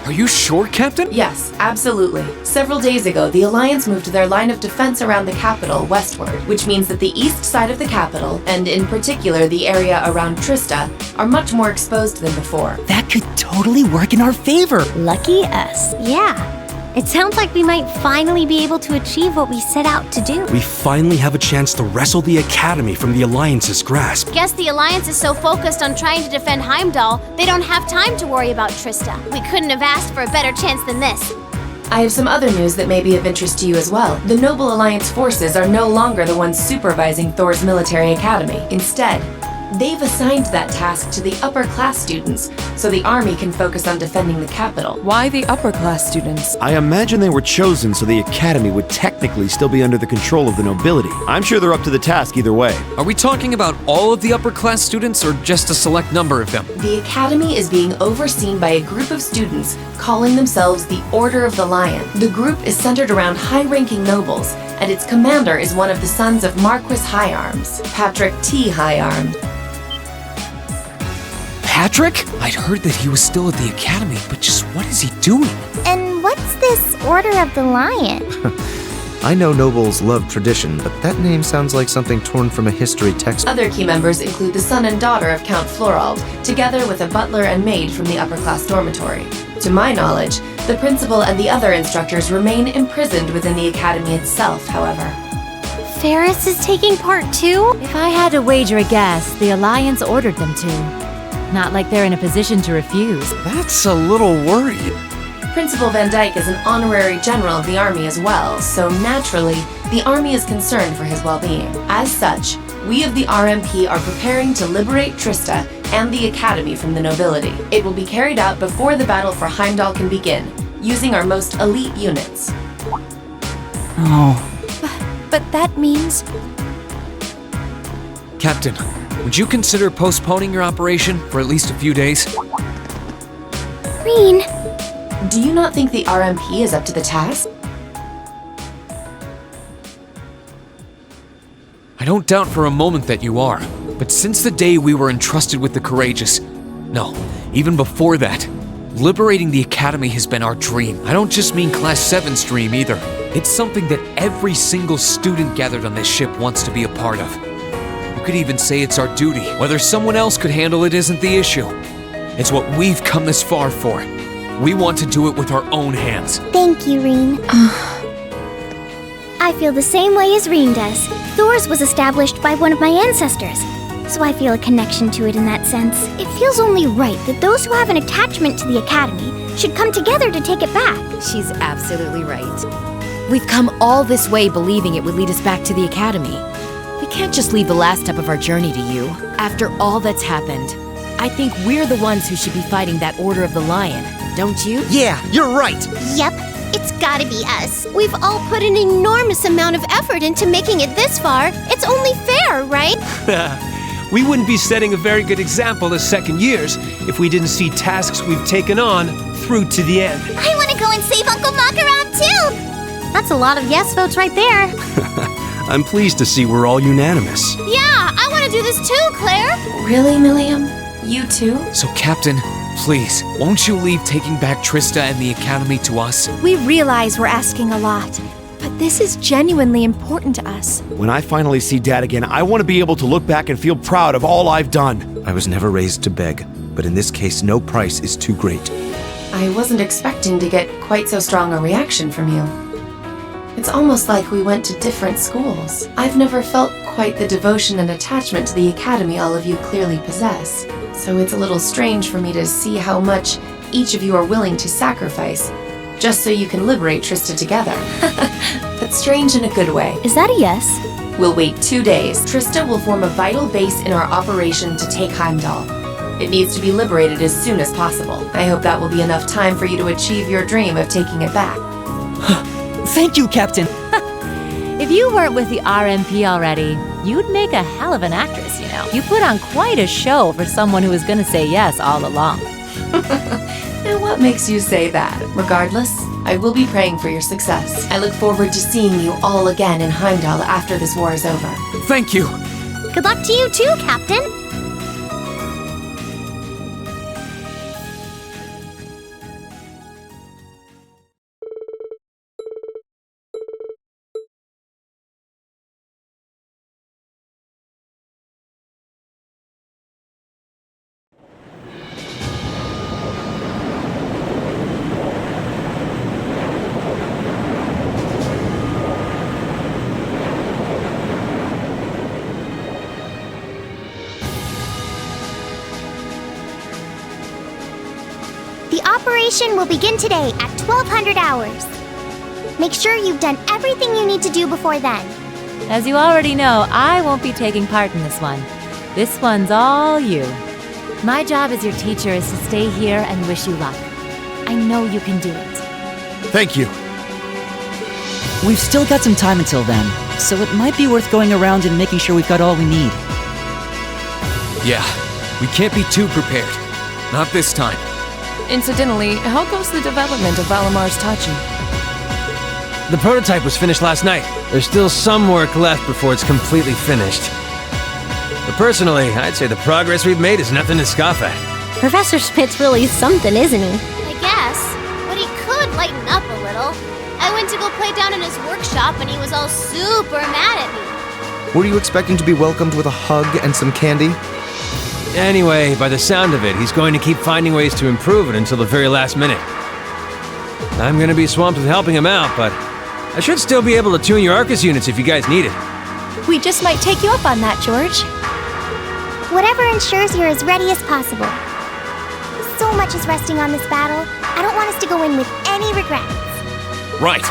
Are you sure, Captain? Yes, absolutely. Several days ago, the Alliance moved their line of defense around the capital westward, which means that the east side of the capital, and in particular the area around Trista, are much more exposed than before. That could totally work in our favor. Lucky us. Yeah. It sounds like we might finally be able to achieve what we set out to do. We finally have a chance to wrestle the Academy from the Alliance's grasp. Guess the Alliance is so focused on trying to defend Heimdall, they don't have time to worry about Trista. We couldn't have asked for a better chance than this. I have some other news that may be of interest to you as well. The Noble Alliance forces are no longer the ones supervising Thor's military academy. Instead, they've assigned that task to the upper-class students, so the army can focus on defending the capital. Why the upper-class students? I imagine they were chosen so the Academy would technically still be under the control of the nobility. I'm sure they're up to the task either way. Are we talking about all of the upper-class students or just a select number of them? The Academy is being overseen by a group of students calling themselves the Order of the Lion. The group is centered around high-ranking nobles, and its commander is one of the sons of Marquis Higharms, Patrick T. Higharm. Patrick? I'd heard that he was still at the Academy, but just what is he doing? And what's this Order of the Lion? I know nobles love tradition, but that name sounds like something torn from a history textbook. Other key members include the son and daughter of Count Florald, together with a butler and maid from the upper-class dormitory. To my knowledge, the principal and the other instructors remain imprisoned within the Academy itself, however. Ferris is taking part too? If I had to wager a guess, the Alliance ordered them to. Not like they're in a position to refuse. That's a little worrying. Principal Van Dyke is an honorary general of the army as well, so naturally, the army is concerned for his well-being. As such, we of the RMP are preparing to liberate Trista and the Academy from the nobility. It will be carried out before the battle for Heimdall can begin, using our most elite units. Oh. But that means... Captain, would you consider postponing your operation for at least a few days? Green. Do you not think the RMP is up to the task? I don't doubt for a moment that you are, but since the day we were entrusted with the Courageous, no, even before that, liberating the Academy has been our dream. I don't just mean Class 7's dream either. It's something that every single student gathered on this ship wants to be a part of. You could even say it's our duty. Whether someone else could handle it isn't the issue. It's what we've come this far for. We want to do it with our own hands. Thank you, Reen. I feel the same way as Reen does. Thor's was established by one of my ancestors, so I feel a connection to it in that sense. It feels only right that those who have an attachment to the Academy should come together to take it back. She's absolutely right. We've come all this way believing it would lead us back to the Academy. We can't just leave the last step of our journey to you. After all that's happened, I think we're the ones who should be fighting that Order of the Lion, don't you? Yeah, you're right. Yep, it's gotta be us. We've all put an enormous amount of effort into making it this far. It's only fair, right? We wouldn't be setting a very good example as second years if we didn't see tasks we've taken on through to the end. I want to go and save Uncle Macaron too! That's a lot of yes votes right there. I'm pleased to see we're all unanimous. Yeah, I want to do this too, Claire. Really, Milliam? You too? So, Captain, please, won't you leave taking back Trista and the Academy to us? We realize we're asking a lot, but this is genuinely important to us. When I finally see Dad again, I want to be able to look back and feel proud of all I've done. I was never raised to beg, but in this case, no price is too great. I wasn't expecting to get quite so strong a reaction from you. It's almost like we went to different schools. I've never felt quite the devotion and attachment to the Academy all of you clearly possess. So it's a little strange for me to see how much each of you are willing to sacrifice, just so you can liberate Trista together. But strange in a good way. Is that a yes? We'll wait 2 days. Trista will form a vital base in our operation to take Heimdall. It needs to be liberated as soon as possible. I hope that will be enough time for you to achieve your dream of taking it back. Thank you, Captain. If you weren't with the RMP already, you'd make a hell of an actress, you know. You put on quite a show for someone who was gonna say yes all along. And what makes you say that? Regardless, I will be praying for your success. I look forward to seeing you all again in Heimdall after this war is over. Thank you. Good luck to you too, Captain. Preparation will begin today at 1200 hours. Make sure you've done everything you need to do before then. As you already know, I won't be taking part in this one. This one's all you. My job as your teacher is to stay here and wish you luck. I know you can do it. Thank you. We've still got some time until then, so it might be worth going around and making sure we've got all we need. Yeah, we can't be too prepared. Not this time. Incidentally, how goes the development of Valamar's Tachi? The prototype was finished last night. There's still some work left before it's completely finished. But personally, I'd say the progress we've made is nothing to scoff at. Professor Schmidt's really something, isn't he? I guess, but he could lighten up a little. I went to go play down in his workshop and he was all super mad at me. Were you expecting to be welcomed with a hug and some candy? Anyway, by the sound of it, he's going to keep finding ways to improve it until the very last minute. I'm going to be swamped with helping him out, but I should still be able to tune your Arcus units if you guys need it. We just might take you up on that, George. Whatever ensures you're as ready as possible. So much is resting on this battle. I don't want us to go in with any regrets. Right.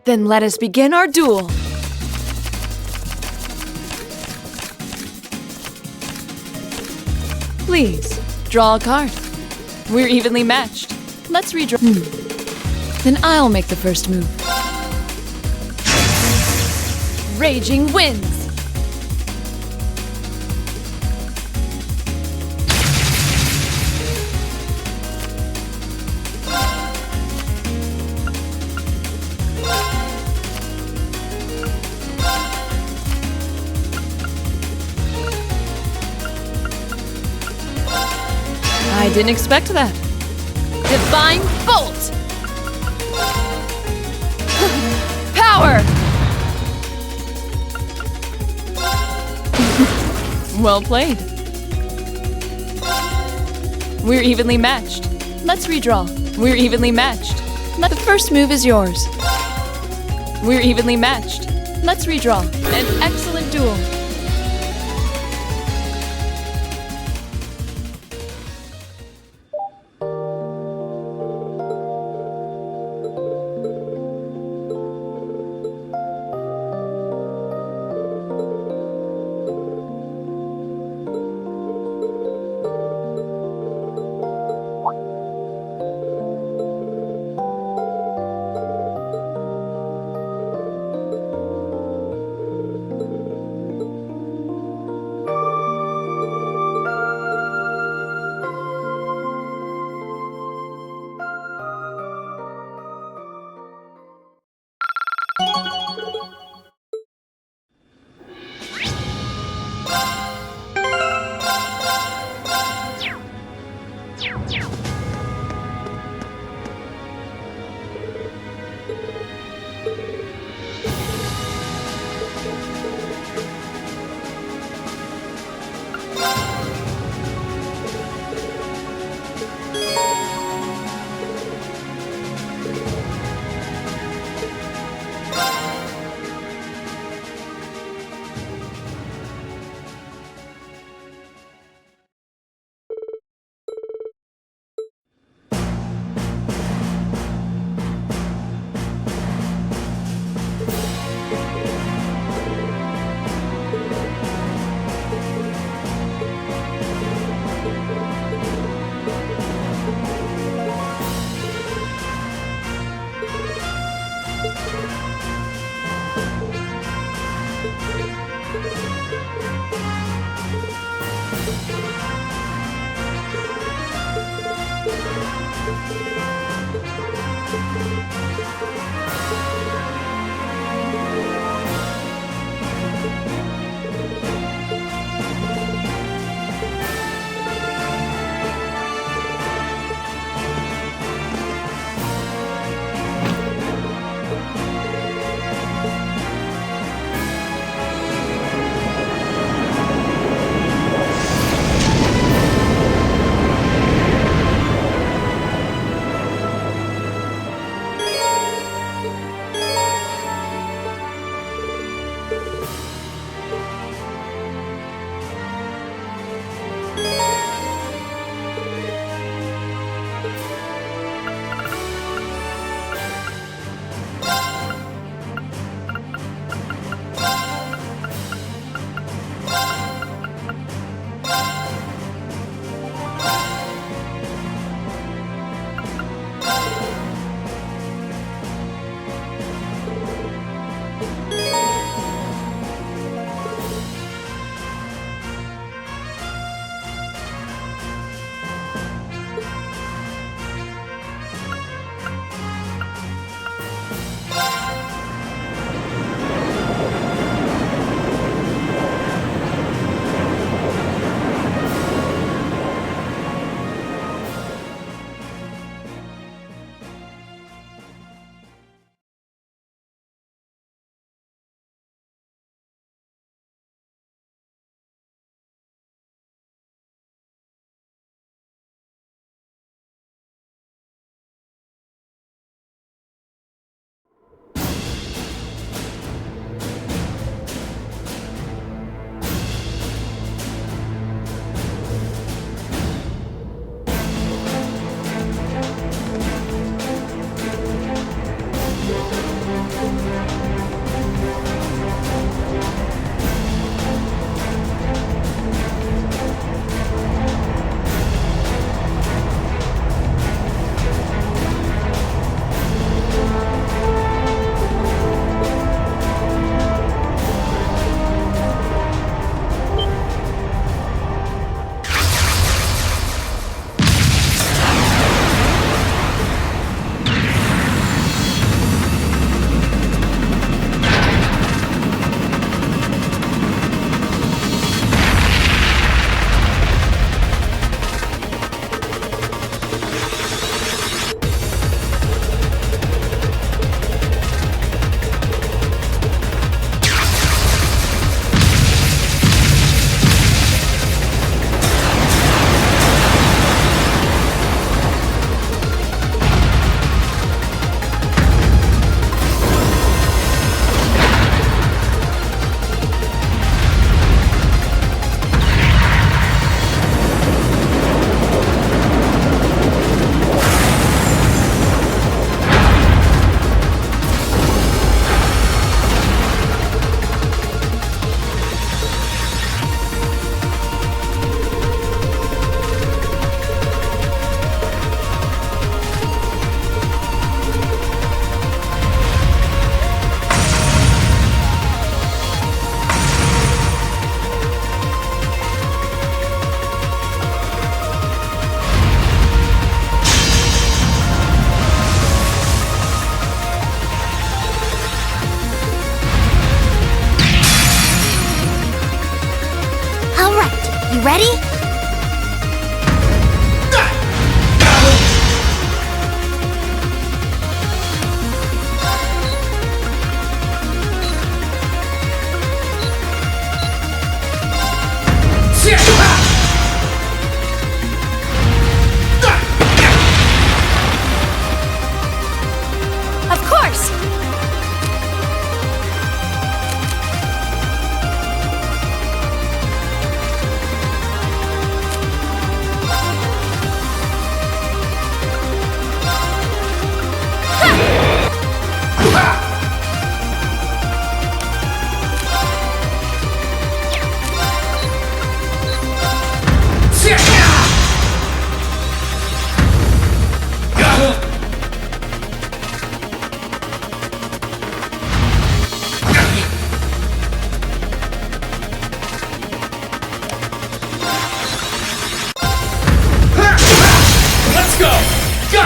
Then let us begin our duel. Please, draw a card. We're evenly matched. Let's redraw. Then I'll make the first move. Raging Winds. I didn't expect that. Divine Bolt! Power! Well played. We're evenly matched. Let's redraw. We're evenly matched. The first move is yours. We're evenly matched. Let's redraw. An excellent duel.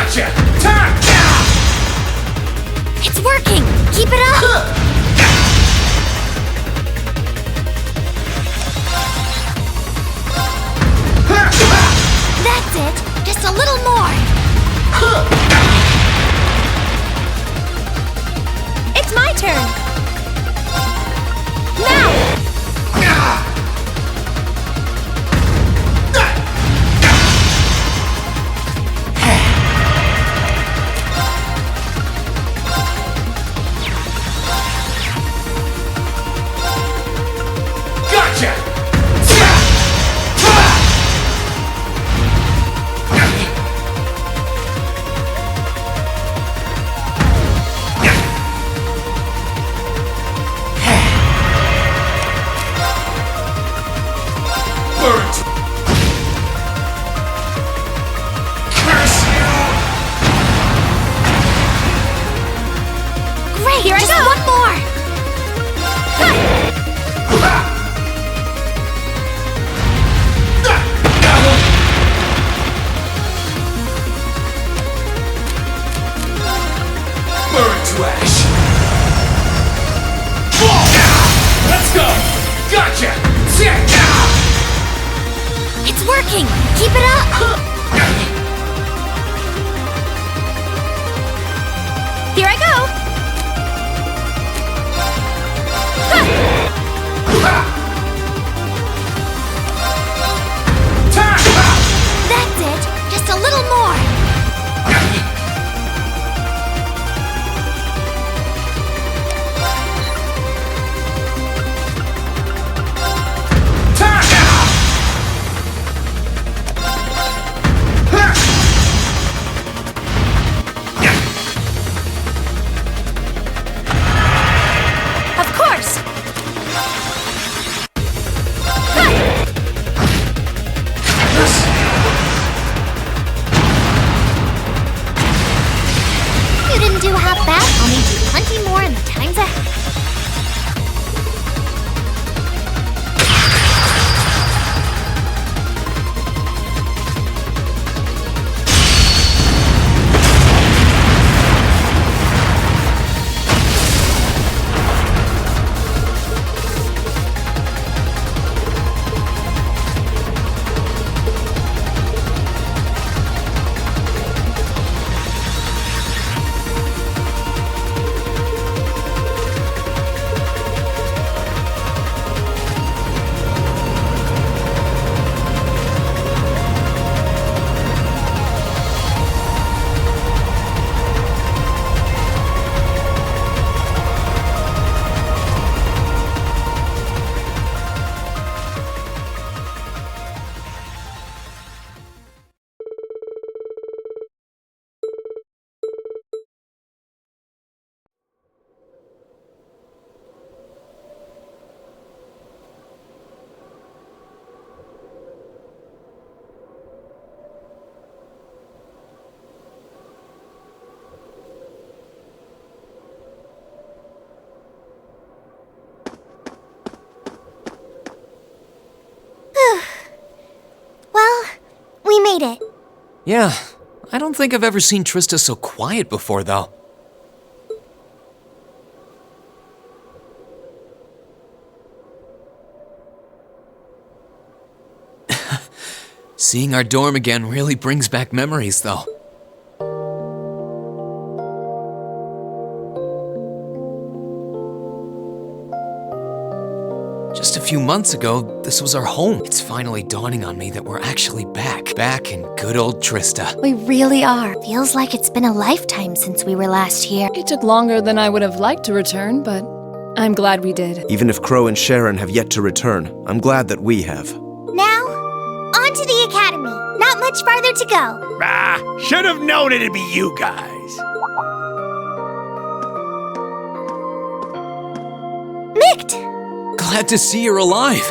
Gotcha! Time! It's working! Keep it up! That's it! Just a little more! It's my turn! Now! Gotcha! Burnt! Curse you! Great! Here I Just go. one more! Burn to ash! Let's go! Gotcha! It's working! Keep it up! Here I go! That's it! Just a little more! Of course! You didn't do half bad. I'll need you plenty more in the times ahead. Well, we made it. Yeah, I don't think I've ever seen Trista so quiet before, though. Seeing our dorm again really brings back memories, though. Just a few months ago, this was our home. It's finally dawning on me that we're actually back in good old Trista. We really are. Feels like it's been a lifetime since we were last here. It took longer than I would have liked to return, but I'm glad we did. Even if Crow and Sharon have yet to return, I'm glad that we have. Now, on to the academy. Not much farther to go. Should have known it'd be you guys. Mikt! Glad to see you're alive.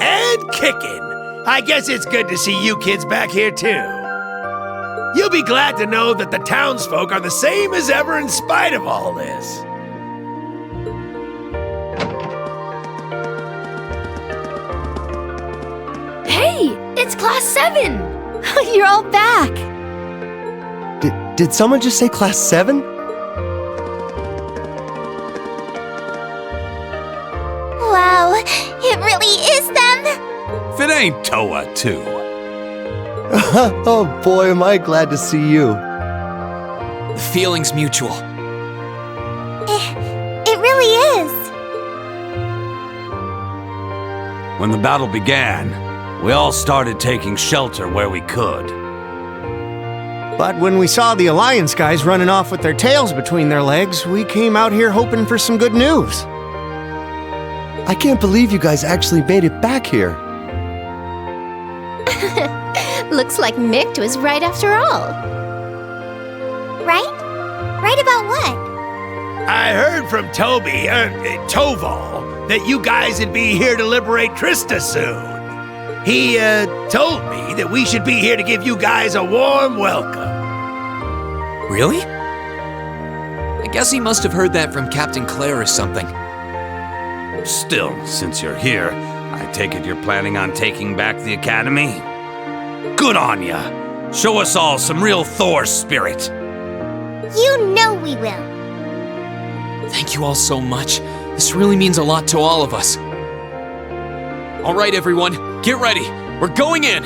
And kicking. I guess it's good to see you kids back here, too. You'll be glad to know that the townsfolk are the same as ever in spite of all this. Hey, it's Class 7! You're all back! Did someone just say Class 7? Wow, it really is them! If it ain't Toa, too. Oh boy, am I glad to see you. The feeling's mutual. It really is. When the battle began, we all started taking shelter where we could. But when we saw the Alliance guys running off with their tails between their legs, we came out here hoping for some good news. I can't believe you guys actually made it back here. Looks like Mick was right after all. Right? Right about what? I heard from Toval, that you guys would be here to liberate Trista soon. He, told me that we should be here to give you guys a warm welcome. Really? I guess he must have heard that from Captain Claire or something. Still, since you're here, I take it you're planning on taking back the Academy? Good on ya! Show us all some real Thor spirit! You know we will. Thank you all so much. This really means a lot to all of us. All right, everyone, get ready. We're going in.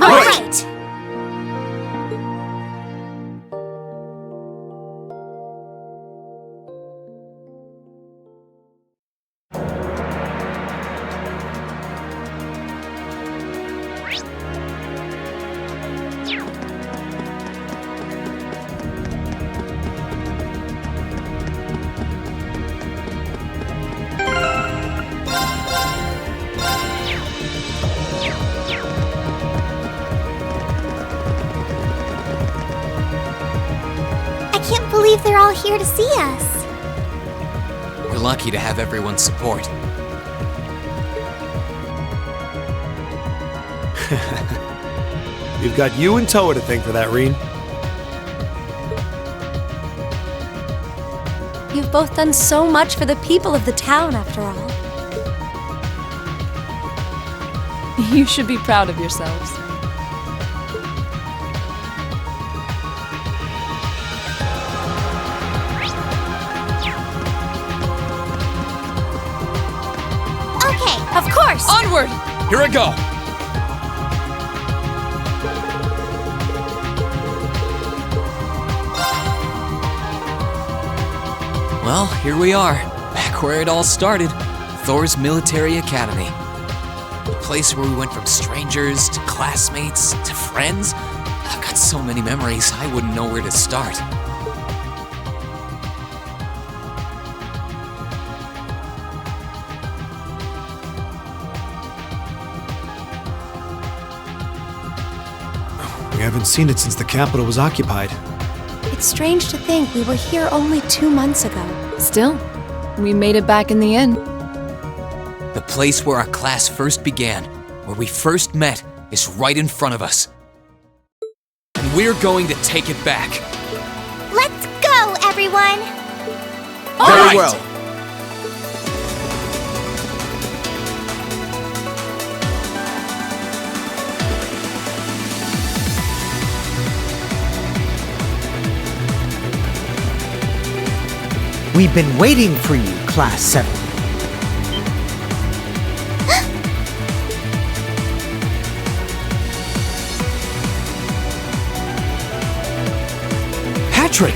All right. I can't believe they're all here to see us. We're lucky to have everyone's support. We've got you and Toa to thank for that, Reen. You've both done so much for the people of the town, after all. You should be proud of yourselves. Okay, of course. Onward! Here I go. Well, here we are, back where it all started, Thor's Military Academy. A place where we went from strangers to classmates to friends. I've got so many memories, I wouldn't know where to start. We haven't seen it since the capital was occupied. It's strange to think we were here only 2 months ago. Still, we made it back in the end. The place where our class first began, where we first met, is right in front of us. And we're going to take it back. Let's go, everyone. Very well. We've been waiting for you, Class 7. Patrick!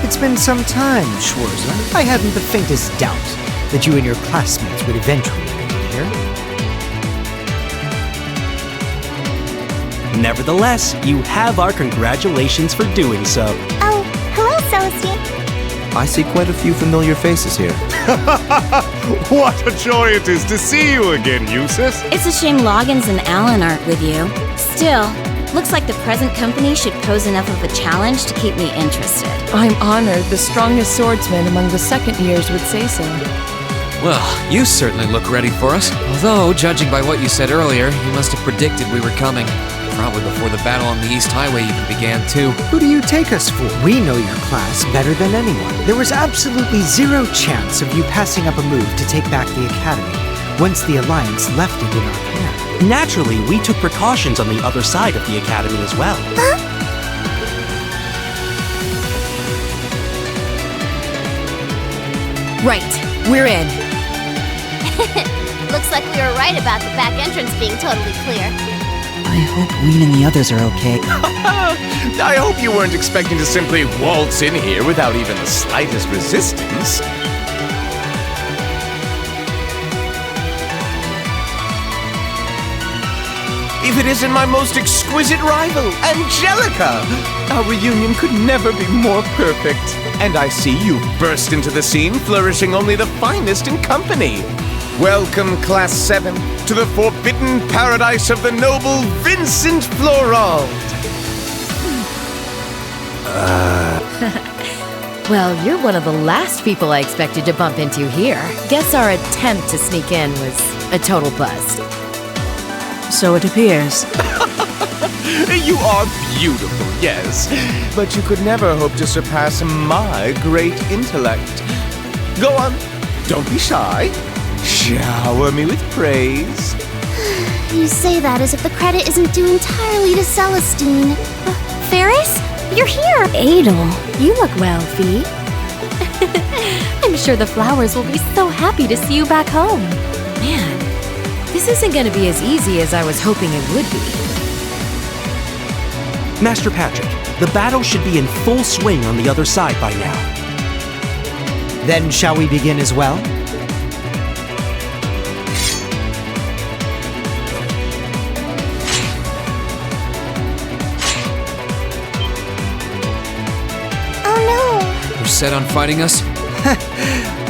It's been some time, Schwarzer. I hadn't the faintest doubt that you and your classmates would eventually make it here. Nevertheless, you have our congratulations for doing so. Oh, hello, Celestine. I see quite a few familiar faces here. What a joy it is to see you again, Eustace. It's a shame Loggins and Alan aren't with you. Still, looks like the present company should pose enough of a challenge to keep me interested. I'm honored the strongest swordsman among the second years would say so. Well, you certainly look ready for us. Although, judging by what you said earlier, you must have predicted we were coming. Probably before the battle on the East Highway even began, too. Who do you take us for? We know your class better than anyone. There was absolutely zero chance of you passing up a move to take back the Academy once the Alliance left it in our care. Naturally, we took precautions on the other side of the Academy as well. Right, we're in. Looks like we were right about the back entrance being totally clear. I hope Ween and the others are okay. I hope you weren't expecting to simply waltz in here without even the slightest resistance. If it isn't my most exquisite rival, Angelica! Our reunion could never be more perfect. And I see you burst into the scene, flourishing only the finest in company. Welcome, Class 7, to the forbidden paradise of the noble Vincent Florald. Well, you're one of the last people I expected to bump into here. Guess our attempt to sneak in was a total bust. So it appears. You are beautiful, yes, but you could never hope to surpass my great intellect. Go on, don't be shy. Shower me with praise. You say that as if the credit isn't due entirely to Celestine. Ferris? You're here! Adel, you look well, Fee. I'm sure the flowers will be so happy to see you back home. Man, this isn't gonna be as easy as I was hoping it would be. Master Patrick, the battle should be in full swing on the other side by now. Then shall we begin as well? You're set on fighting us?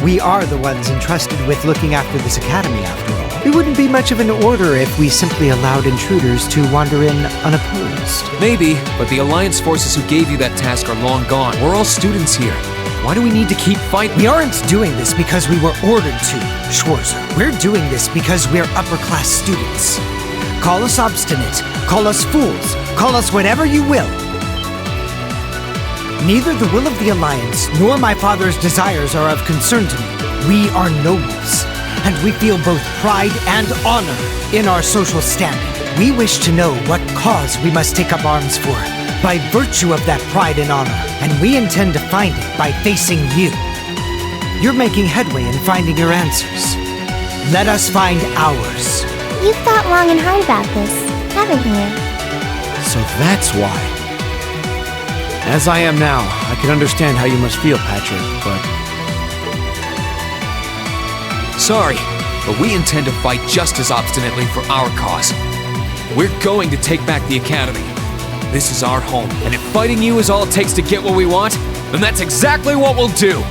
We are the ones entrusted with looking after this academy, after all. It wouldn't be much of an order if we simply allowed intruders to wander in unopposed. Maybe, but the Alliance forces who gave you that task are long gone. We're all students here. Why do we need to keep fighting? We aren't doing this because we were ordered to, Schwarzer. We're doing this because we're upper-class students. Call us obstinate, call us fools, call us whatever you will. Neither the will of the Alliance nor my father's desires are of concern to me. We are nobles, and we feel both pride and honor in our social standing. We wish to know what cause we must take up arms for, by virtue of that pride and honor, and we intend to find it by facing you. You're making headway in finding your answers. Let us find ours. You've thought long and hard about this, haven't you? So that's why. As I am now, I can understand how you must feel, Patrick, but... Sorry, but we intend to fight just as obstinately for our cause. We're going to take back the Academy. This is our home, and if fighting you is all it takes to get what we want, then that's exactly what we'll do!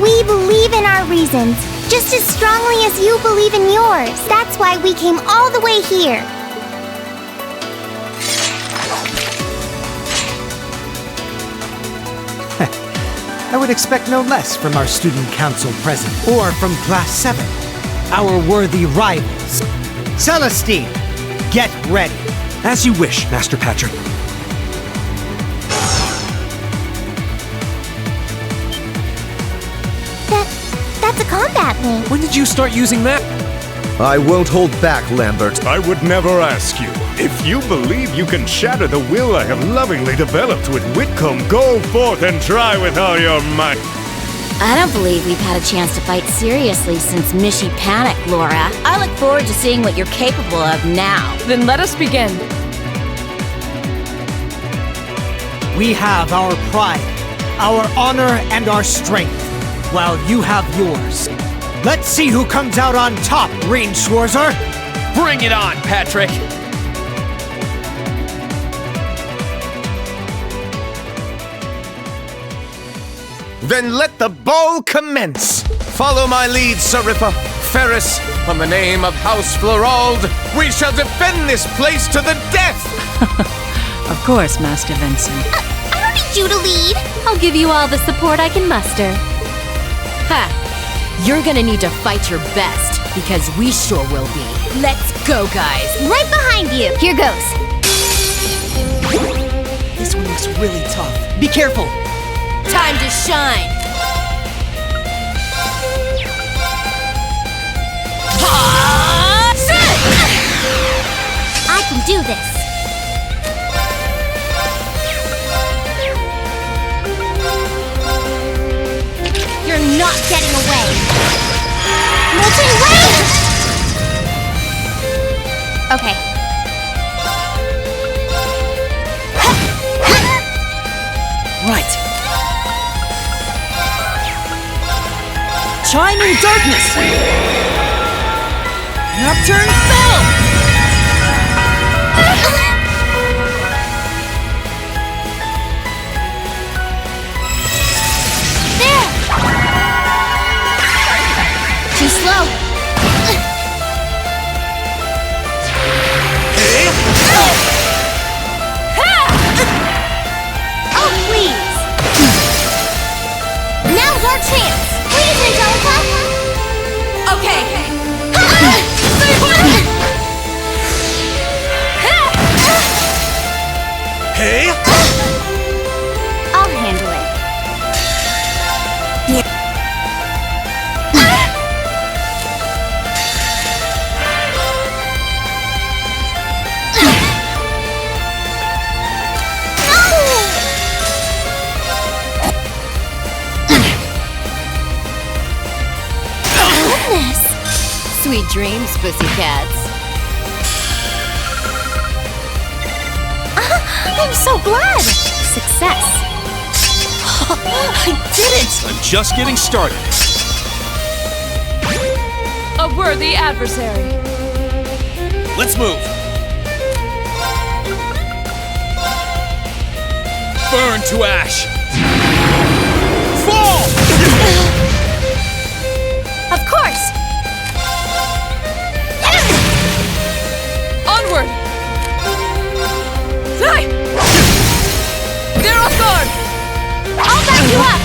We believe in our reasons, just as strongly as you believe in yours. That's why we came all the way here. I would expect no less from our student council president, or from Class 7, our worthy rivals. Celestine, get ready. As you wish, Master Patrick. That's a combat link. When did you start using that? I won't hold back, Lambert. I would never ask you. If you believe you can shatter the will I have lovingly developed with Whitcomb, go forth and try with all your might. I don't believe we've had a chance to fight seriously since Mishy Panic, Laura. I look forward to seeing what you're capable of now. Then let us begin. We have our pride, our honor, and our strength, while you have yours. Let's see who comes out on top, Rain Schwarzer! Bring it on, Patrick! Then let the ball commence! Follow my lead, Seripha. Ferris, on the name of House Florald, we shall defend this place to the death! Of course, Master Vincent. I don't need you to lead. I'll give you all the support I can muster. Ha! You're gonna need to fight your best, because we sure will be. Let's go, guys! Right behind you. Here goes. This one looks really tough. Be careful! Time to shine! I can do this. You're not getting away. Molten wave! Okay. Right. Chiming darkness! Nocturne fell! There! Too slow. Oh, please! Now's our chance! Please, Angelica! Okay. Hey! I'll handle it. Goodness! Sweet dreams, pussycats. I'm so glad! Success. I did it! I'm just getting started. A worthy adversary. Let's move. Burn to ash. Fall! Of course! Onward! Fly! They're off guard! I'll back you up!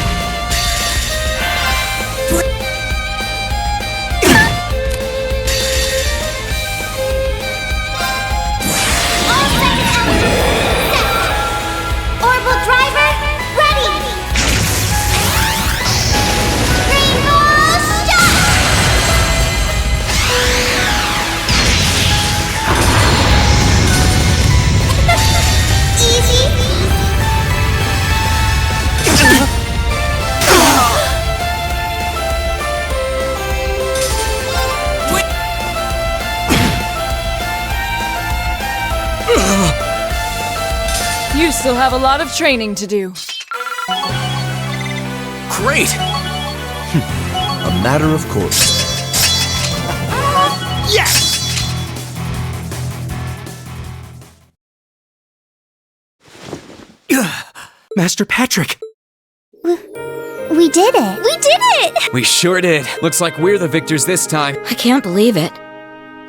All second elements set! Orbital driver, ready! Rainbow shot! Easy! You still have a lot of training to do. Great! A matter of course. Yes! Master Patrick! We did it! We did it! We sure did. Looks like we're the victors this time. I can't believe it.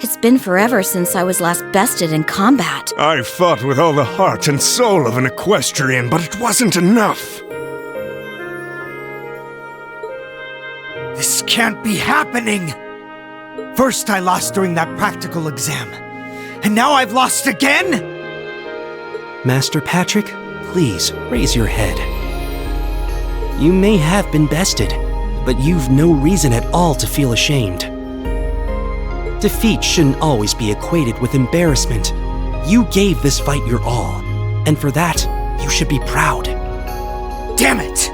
It's been forever since I was last bested in combat. I fought with all the heart and soul of an equestrian, but it wasn't enough. This can't be happening! First I lost during that practical exam, and now I've lost again?! Master Patrick, please raise your head. You may have been bested, but you've no reason at all to feel ashamed. Defeat shouldn't always be equated with embarrassment. You gave this fight your all, and for that, you should be proud. Damn it!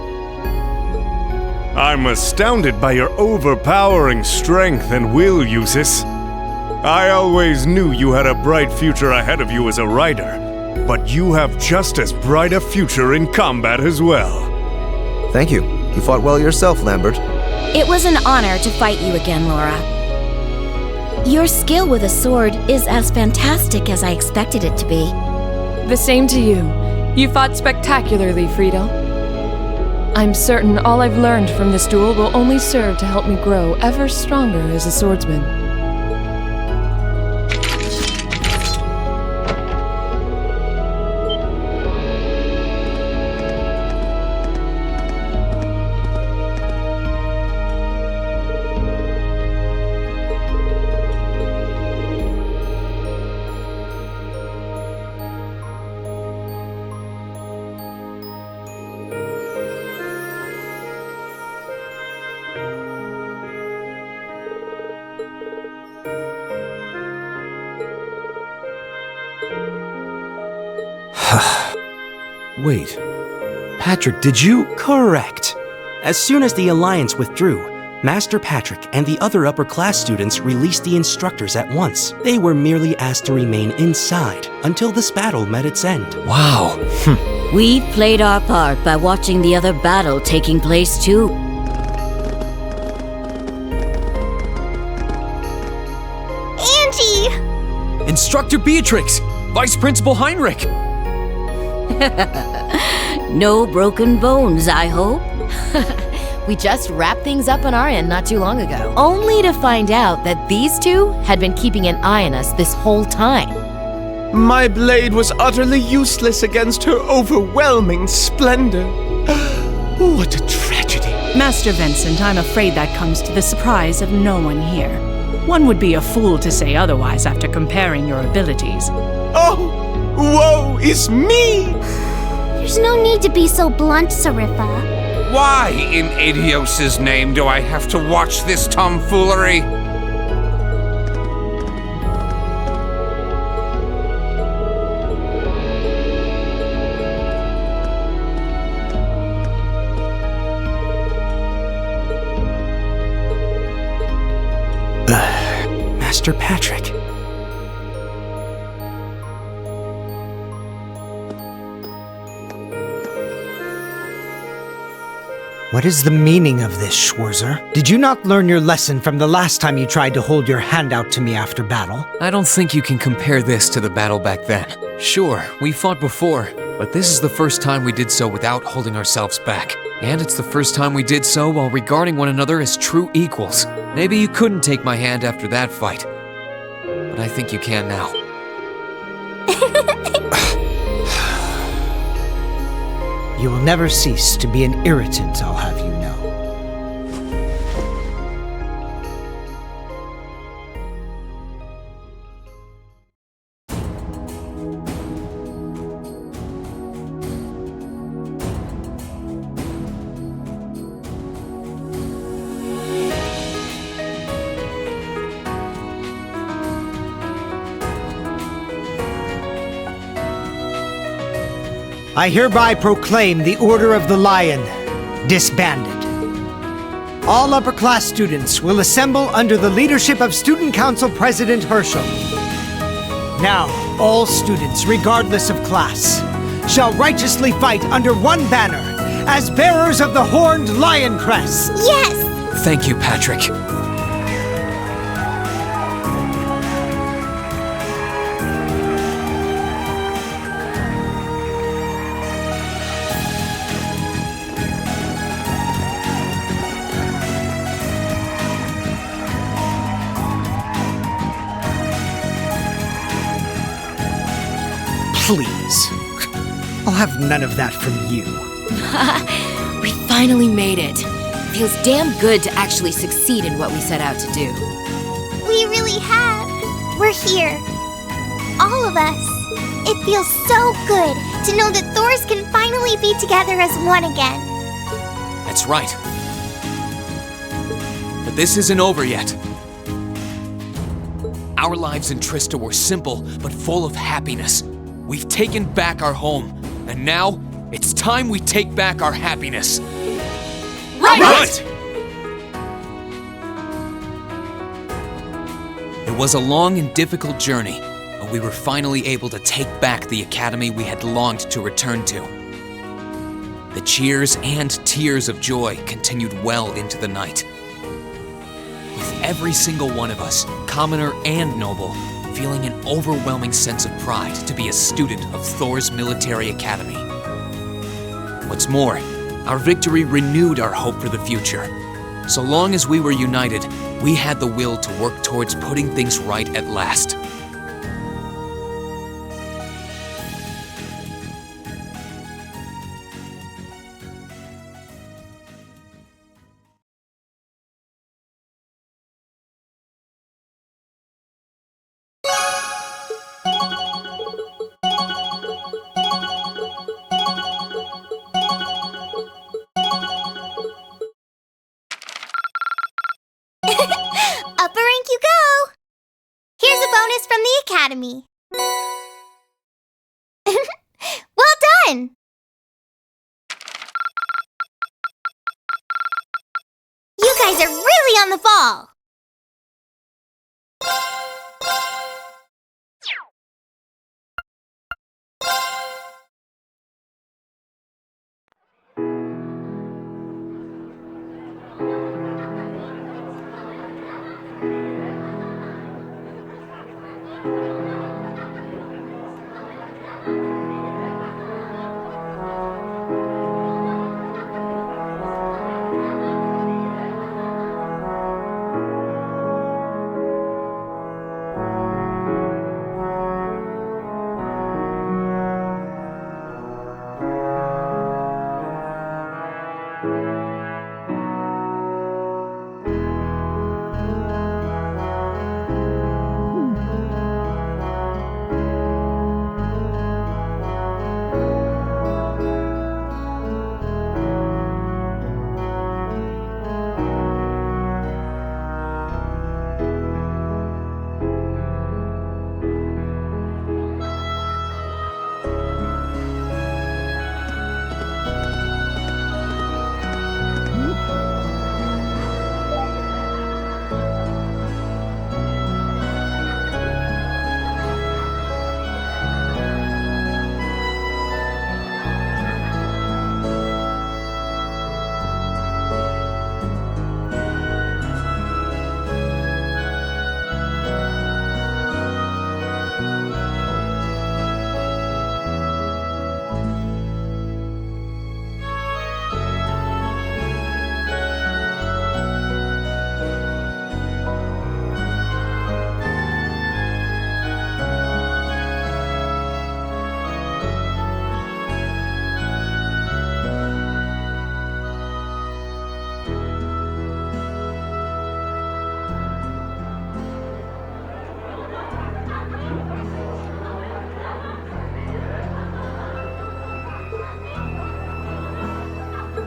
I'm astounded by your overpowering strength and will, Eustace. I always knew you had a bright future ahead of you as a rider, but you have just as bright a future in combat as well. Thank you. You fought well yourself, Lambert. It was an honor to fight you again, Laura. Your skill with a sword is as fantastic as I expected it to be. The same to you. You fought spectacularly, Friedel. I'm certain all I've learned from this duel will only serve to help me grow ever stronger as a swordsman. Wait. Patrick, did you? Correct. As soon as the Alliance withdrew, Master Patrick and the other upper class students released the instructors at once. They were merely asked to remain inside until this battle met its end. Wow. We played our part by watching the other battle taking place too. Angie! Instructor Beatrix! Vice Principal Heinrich! No broken bones, I hope. We just wrapped things up on our end not too long ago, only to find out that these two had been keeping an eye on us this whole time. My blade was utterly useless against her overwhelming splendor. What a tragedy. Master Vincent, I'm afraid that comes to the surprise of no one here. One would be a fool to say otherwise after comparing your abilities. Oh, woe is me! There's no need to be so blunt, Sarifa. Why, in Adios's name, do I have to watch this tomfoolery? Master Patrick. What is the meaning of this, Schwarzer? Did you not learn your lesson from the last time you tried to hold your hand out to me after battle? I don't think you can compare this to the battle back then. Sure, we fought before, but this is the first time we did so without holding ourselves back. And it's the first time we did so while regarding one another as true equals. Maybe you couldn't take my hand after that fight, but I think you can now. You will never cease to be an irritant, I'll have you know. I hereby proclaim the Order of the Lion disbanded. All upper-class students will assemble under the leadership of Student Council President Herschel. Now, all students, regardless of class, shall righteously fight under one banner as bearers of the horned lion crest. Yes! Thank you, Patrick. Please. I'll have none of that from you. We finally made it. Feels damn good to actually succeed in what we set out to do. We really have. We're here. All of us. It feels so good to know that Thors can finally be together as one again. That's right. But this isn't over yet. Our lives in Trista were simple, but full of happiness. We've taken back our home, and now it's time we take back our happiness. Right! It was a long and difficult journey, but we were finally able to take back the academy we had longed to return to. The cheers and tears of joy continued well into the night. With every single one of us, commoner and noble, feeling an overwhelming sense of pride to be a student of Thor's military academy. What's more, our victory renewed our hope for the future. So long as we were united, we had the will to work towards putting things right at last. Academy. Well done! You guys are really on the ball!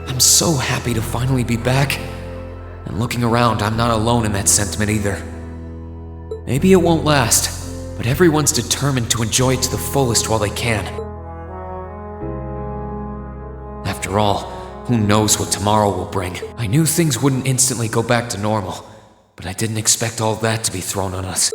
I'm so happy to finally be back. And looking around, I'm not alone in that sentiment either. Maybe it won't last, but everyone's determined to enjoy it to the fullest while they can. After all, who knows what tomorrow will bring? I knew things wouldn't instantly go back to normal, but I didn't expect all that to be thrown on us.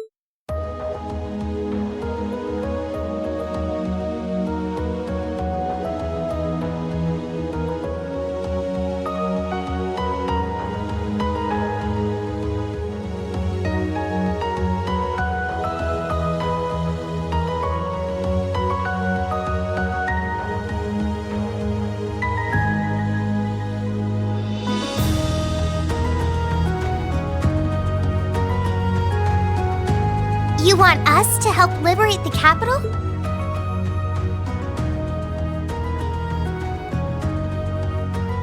You want us to help liberate the capital?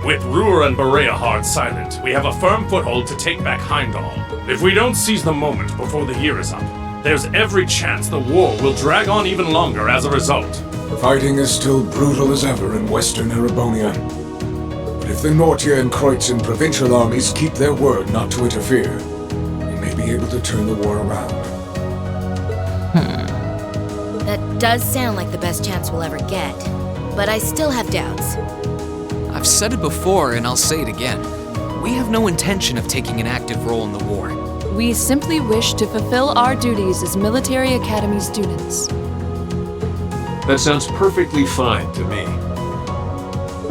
With Ruhr and Berea hard silent, we have a firm foothold to take back Heimdall. If we don't seize the moment before the year is up, there's every chance the war will drag on even longer as a result. Fighting is still brutal as ever in western Erebonia. But if the Nortia and Kreutzen provincial armies keep their word not to interfere, we may be able to turn the war around. That does sound like the best chance we'll ever get, but I still have doubts. I've said it before and I'll say it again. We have no intention of taking an active role in the war. We simply wish to fulfill our duties as Military Academy students. That sounds perfectly fine to me.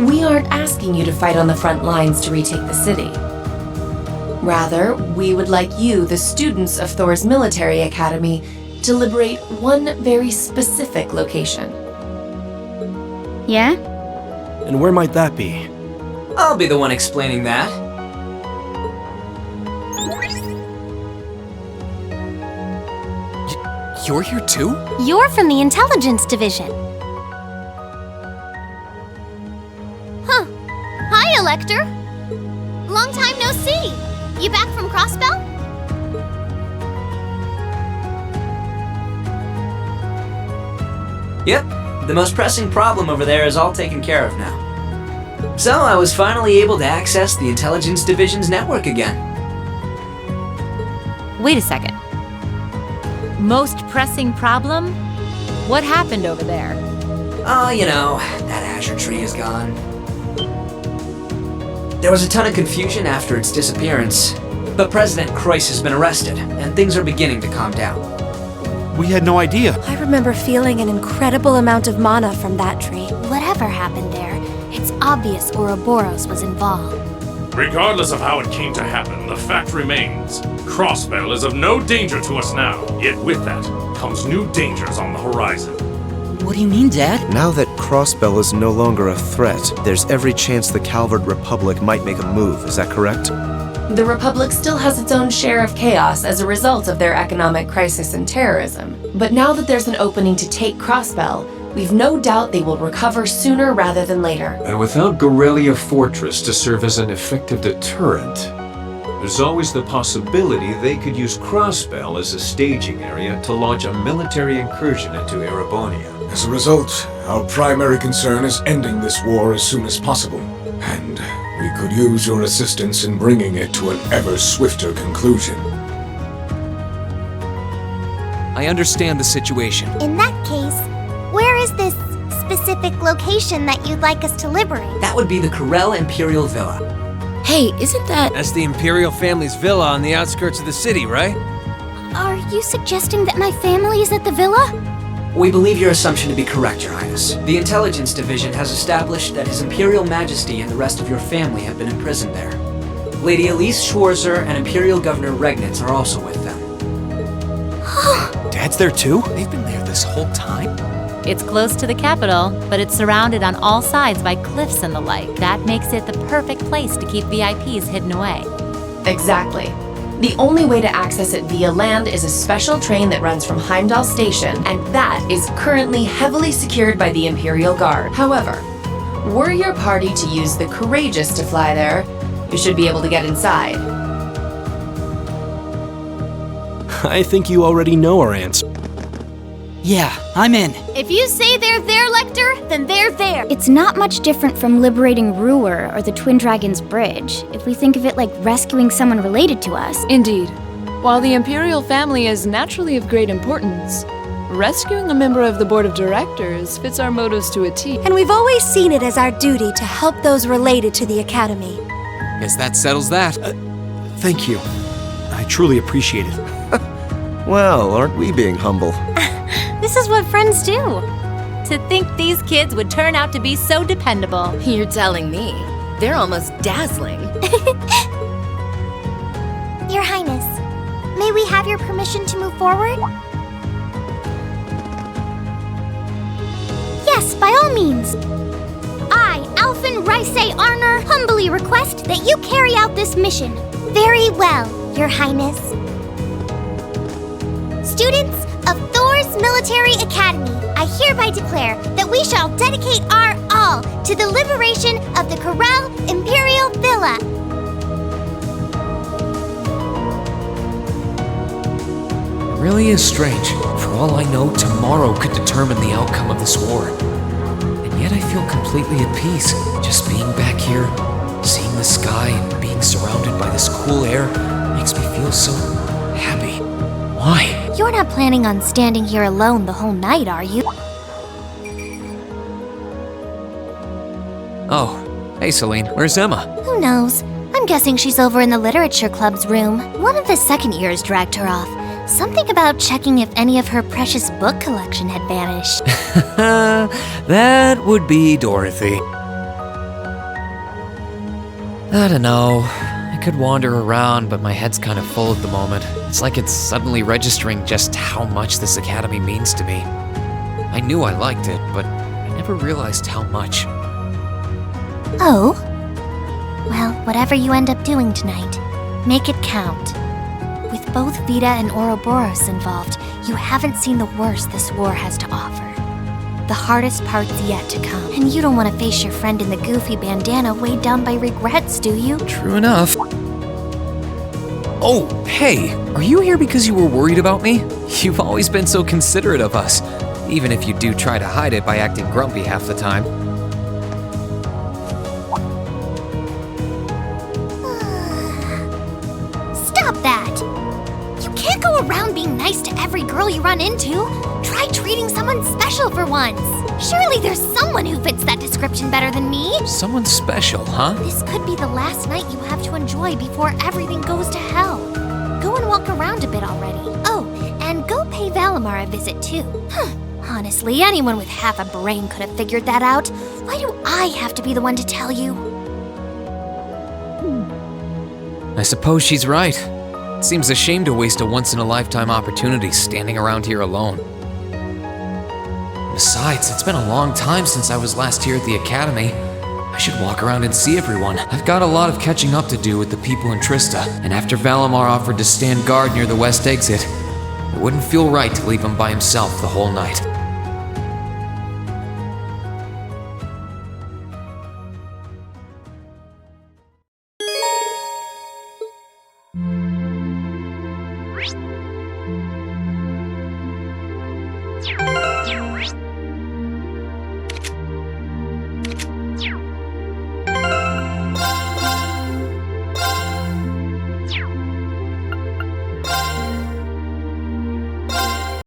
We aren't asking you to fight on the front lines to retake the city. Rather, we would like you, the students of Thor's Military Academy, to liberate one very specific location. Yeah? And where might that be? I'll be the one explaining that. You're here too? You're from the Intelligence Division. Huh. Hi, Elector. Long time no see. You back from Crossbell? Yep, the most pressing problem over there is all taken care of now. So I was finally able to access the Intelligence Division's network again. Wait a second. Most pressing problem? What happened over there? Oh, that Azure Tree is gone. There was a ton of confusion after its disappearance, but President Croix has been arrested, and things are beginning to calm down. We had no idea. I remember feeling an incredible amount of mana from that tree. Whatever happened there, it's obvious Ouroboros was involved. Regardless of how it came to happen, the fact remains. Crossbell is of no danger to us now, yet with that comes new dangers on the horizon. What do you mean, Dad? Now that Crossbell is no longer a threat, there's every chance the Calvard Republic might make a move, is that correct? The Republic still has its own share of chaos as a result of their economic crisis and terrorism. But now that there's an opening to take Crossbell, we've no doubt they will recover sooner rather than later. And without Gorelia Fortress to serve as an effective deterrent, there's always the possibility they could use Crossbell as a staging area to launch a military incursion into Erebonia. As a result, our primary concern is ending this war as soon as possible. And we could use your assistance in bringing it to an ever swifter conclusion. I understand the situation. In that case, where is this specific location that you'd like us to liberate? That would be the Corel Imperial Villa. Hey, isn't that... That's the Imperial family's villa on the outskirts of the city, right? Are you suggesting that my family is at the villa? We believe your assumption to be correct, Your Highness. The Intelligence Division has established that His Imperial Majesty and the rest of your family have been imprisoned there. Lady Elise Schwarzer and Imperial Governor Regnitz are also with them. Dad's there too? They've been there this whole time? It's close to the capital, but it's surrounded on all sides by cliffs and the like. That makes it the perfect place to keep VIPs hidden away. Exactly. The only way to access it via land is a special train that runs from Heimdall Station, and that is currently heavily secured by the Imperial Guard. However, were your party to use the Courageous to fly there, you should be able to get inside. I think you already know our answer. Yeah, I'm in. If you say they're there, Lecter, then they're there. It's not much different from liberating Ruhr or the Twin Dragons Bridge, if we think of it like rescuing someone related to us. Indeed. While the Imperial family is naturally of great importance, rescuing a member of the Board of Directors fits our motives to a T. And we've always seen it as our duty to help those related to the Academy. Guess that settles that. Thank you. I truly appreciate it. Well, aren't we being humble? This is what friends do. To think these kids would turn out to be so dependable. You're telling me. They're almost dazzling. Your Highness, may we have your permission to move forward? Yes, by all means. I, Alphen Rice Arner, humbly request that you carry out this mission. Very well, Your Highness. Students of Thor's Military Academy, I hereby declare that we shall dedicate our all to the liberation of the Corel Imperial Villa. It really is strange. For all I know, tomorrow could determine the outcome of this war. And yet I feel completely at peace. Just being back here, seeing the sky and being surrounded by this cool air makes me feel so happy. Why? You're not planning on standing here alone the whole night, are you? Oh, hey Celine, where's Emma? Who knows? I'm guessing she's over in the Literature Club's room. One of the second years dragged her off. Something about checking if any of her precious book collection had vanished. That would be Dorothy. I don't know. I could wander around, but my head's kind of full at the moment. It's like it's suddenly registering just how much this academy means to me. I knew I liked it, but I never realized how much. Oh? Well, whatever you end up doing tonight, make it count. With both Vita and Ouroboros involved, you haven't seen the worst this war has to offer. The hardest part's yet to come, and you don't want to face your friend in the goofy bandana weighed down by regrets, do you? True enough. Oh, hey, are you here because you were worried about me? You've always been so considerate of us, even if you do try to hide it by acting grumpy half the time. Stop that! You can't go around being nice to everybody. girl you run into. Try treating someone special for once. Surely there's someone who fits that description better than me. Someone special, huh? This could be the last night you have to enjoy before everything goes to hell. Go and walk around a bit already. Oh, and go pay Valimar a visit too. Honestly, anyone with half a brain could have figured that out. Why do I have to be the one to tell you? I suppose she's right. It seems a shame to waste a once-in-a-lifetime opportunity standing around here alone. Besides, it's been a long time since I was last here at the Academy. I should walk around and see everyone. I've got a lot of catching up to do with the people in Trista, and after Valimar offered to stand guard near the west exit, it wouldn't feel right to leave him by himself the whole night. Thank you.